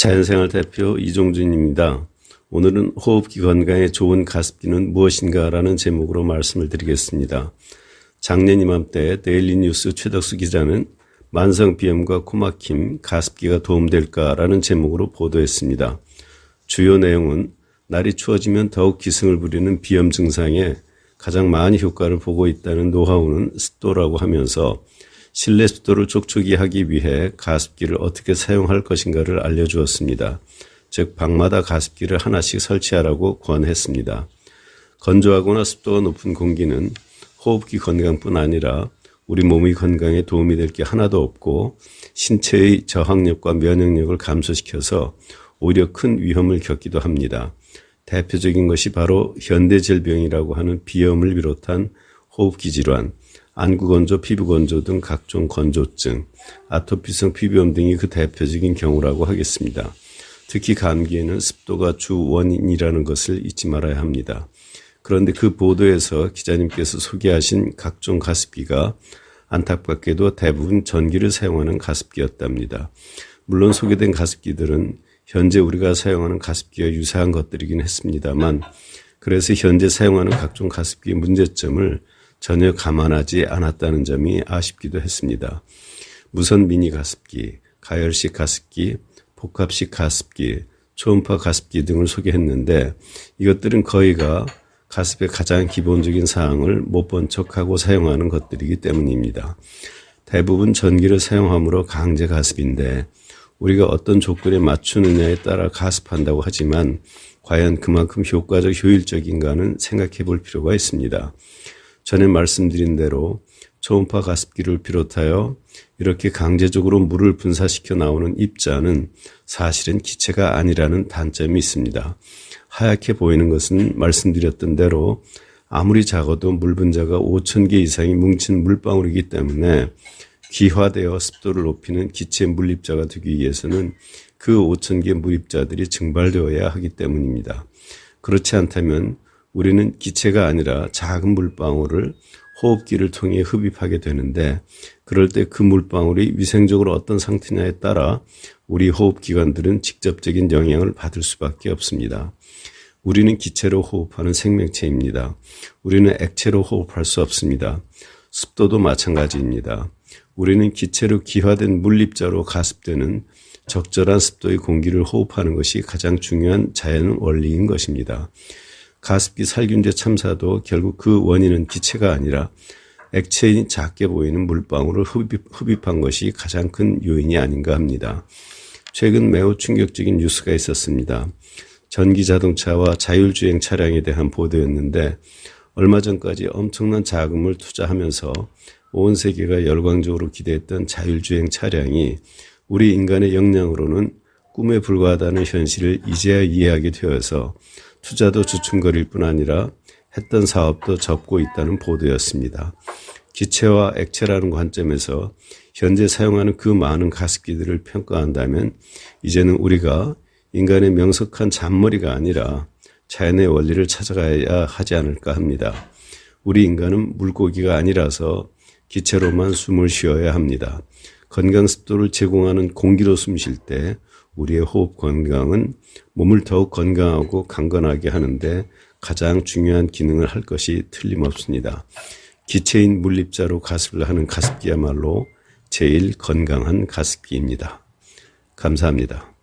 자연생활 대표 이종준입니다. 오늘은 호흡기 건강에 좋은 가습기는 무엇인가 라는 제목으로 말씀을 드리겠습니다. 작년 이맘때 데일리뉴스 최덕수 기자는 만성비염과 코막힘, 가습기가 도움될까라는 제목으로 보도했습니다. 주요 내용은 날이 추워지면 더욱 기승을 부리는 비염 증상에 가장 많이 효과를 보고 있다는 노하우는 습도라고 하면서 실내 습도를 촉촉히 하기 위해 가습기를 어떻게 사용할 것인가를 알려주었습니다. 즉 방마다 가습기를 하나씩 설치하라고 권했습니다. 건조하거나 습도가 높은 공기는 호흡기 건강뿐 아니라 우리 몸의 건강에 도움이 될 게 하나도 없고 신체의 저항력과 면역력을 감소시켜서 오히려 큰 위험을 겪기도 합니다. 대표적인 것이 바로 현대질병이라고 하는 비염을 비롯한 호흡기 질환, 안구건조, 피부건조 등 각종 건조증, 아토피성 피부염 등이 그 대표적인 경우라고 하겠습니다. 특히 감기에는 습도가 주 원인이라는 것을 잊지 말아야 합니다. 그런데 그 보도에서 기자님께서 소개하신 각종 가습기가 안타깝게도 대부분 전기를 사용하는 가습기였답니다. 물론 소개된 가습기들은 현재 우리가 사용하는 가습기와 유사한 것들이긴 했습니다만, 그래서 현재 사용하는 각종 가습기의 문제점을 전혀 감안하지 않았다는 점이 아쉽기도 했습니다. 무선 미니 가습기, 가열식 가습기, 복합식 가습기, 초음파 가습기 등을 소개했는데 이것들은 거의가 가습의 가장 기본적인 사항을 못 본 척하고 사용하는 것들이기 때문입니다. 대부분 전기를 사용함으로 강제 가습인데 우리가 어떤 조건에 맞추느냐에 따라 가습한다고 하지만 과연 그만큼 효과적 효율적인가는 생각해 볼 필요가 있습니다. 전에 말씀드린 대로 초음파 가습기를 비롯하여 이렇게 강제적으로 물을 분사시켜 나오는 입자는 사실은 기체가 아니라는 단점이 있습니다. 하얗게 보이는 것은 말씀드렸던 대로 아무리 작아도 물 분자가 5,000개 이상이 뭉친 물방울이기 때문에 기화되어 습도를 높이는 기체 물입자가 되기 위해서는 그 5,000개 물입자들이 증발되어야 하기 때문입니다. 그렇지 않다면 우리는 기체가 아니라 작은 물방울을 호흡기를 통해 흡입하게 되는데 그럴 때 그 물방울이 위생적으로 어떤 상태냐에 따라 우리 호흡기관들은 직접적인 영향을 받을 수밖에 없습니다. 우리는 기체로 호흡하는 생명체입니다. 우리는 액체로 호흡할 수 없습니다. 습도도 마찬가지입니다. 우리는 기체로 기화된 물입자로 가습되는 적절한 습도의 공기를 호흡하는 것이 가장 중요한 자연 원리인 것입니다. 가습기 살균제 참사도 결국 그 원인은 기체가 아니라 액체인 작게 보이는 물방울을 흡입한 것이 가장 큰 요인이 아닌가 합니다. 최근 매우 충격적인 뉴스가 있었습니다. 전기자동차와 자율주행 차량에 대한 보도였는데 얼마 전까지 엄청난 자금을 투자하면서 온 세계가 열광적으로 기대했던 자율주행 차량이 우리 인간의 역량으로는 꿈에 불과하다는 현실을 이제야 이해하게 되어서 투자도 주춤거릴 뿐 아니라 했던 사업도 접고 있다는 보도였습니다. 기체와 액체라는 관점에서 현재 사용하는 그 많은 가습기들을 평가한다면 이제는 우리가 인간의 명석한 잔머리가 아니라 자연의 원리를 찾아가야 하지 않을까 합니다. 우리 인간은 물고기가 아니라서 기체로만 숨을 쉬어야 합니다. 건강 습도를 제공하는 공기로 숨 쉴 때 우리의 호흡 건강은 몸을 더욱 건강하고 강건하게 하는데 가장 중요한 기능을 할 것이 틀림없습니다. 기체인 물입자로 가습을 하는 가습기야말로 제일 건강한 가습기입니다. 감사합니다.